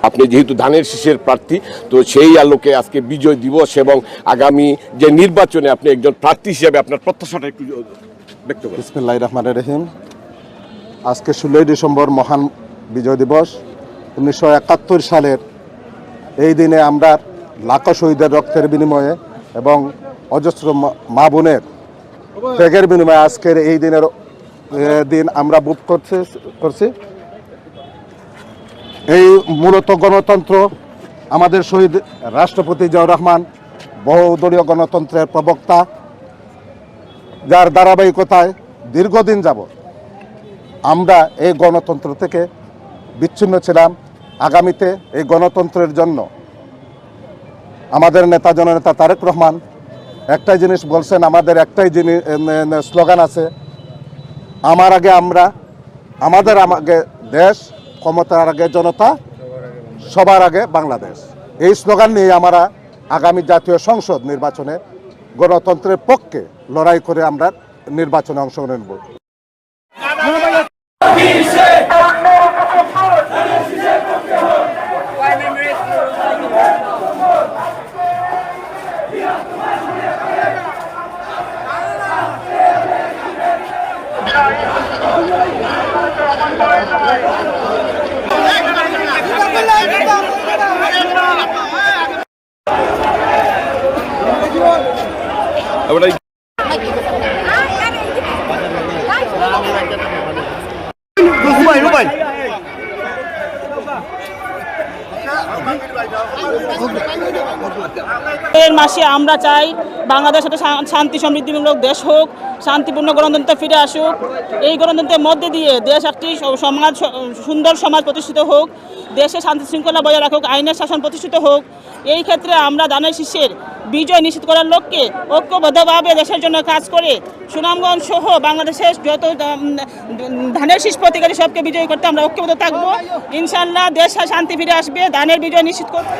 আপনি যেহেতু ধানের শীষের প্রার্থী, তো সেই আলোকে আজকে বিজয় দিবস এবং আগামী যে নির্বাচনে আপনি একজন প্রার্থী হিসেবে আপনার প্রত্যাশাটা একটু ব্যক্ত করেন। বিসমিল্লাহির রহমানির রহিম। আজকে 16 ডিসেম্বর মহান বিজয় দিবস। 1971 সালের এই দিনে আমরা লাখো শহীদের রক্তের বিনিময়ে এবং অজস্র মা বোনের ত্যাগের বিনিময়ে আজকের এই দিন আমরা ভোগ করছি। এই মূলত গণতন্ত্র আমাদের শহীদ রাষ্ট্রপতি জিয়াউর রহমান বহুদলীয় গণতন্ত্রের প্রবক্তা, যার ধারাবাহিকতায় দীর্ঘদিন যাবৎ আমরা এই গণতন্ত্র থেকে বিচ্ছিন্ন ছিলাম। আগামীতে এই গণতন্ত্রের জন্য আমাদের নেতা জননেতা তারেক রহমান একটাই জিনিস বলছেন, আমাদের একটাই স্লোগান আছে, আমার আগে আমরা, আমাদের আগে দেশ, ক্ষমতার আগে জনতা, সবার আগে বাংলাদেশ। এই স্লোগান নিয়ে আমরা আগামী জাতীয় সংসদ নির্বাচনে গণতন্ত্রের পক্ষে লড়াই করে আমরা নির্বাচনে অংশগ্রহণ করব। এর মাসে আমরা চাই বাংলাদেশ একটা শান্তি সমৃদ্ধিমূলক দেশ হোক, শান্তিপূর্ণ গণতন্ত্র ফিরে আসুক। এই গণতন্ত্রের মধ্যে দিয়ে দেশ একটি সমাজ, সুন্দর সমাজ প্রতিষ্ঠিত হোক, দেশে শান্তি শৃঙ্খলা বজায় রাখুক, আইনের শাসন প্রতিষ্ঠিত হোক। এই ক্ষেত্রে আমরা ধানের শীষের বিজয় নিশ্চিত করার লক্ষ্যে ঐক্যবদ্ধভাবে দেশের জন্য কাজ করে সুনামগঞ্জ সহ বাংলাদেশের যত ধানের শীষ প্রতিকারী সবকে বিজয়ী করতে আমরা ঐক্যবদ্ধ থাকবো। ইনশাল্লাহ দেশ শান্তি ফিরে আসবে, ধানের বিজয় নিশ্চিত করতে।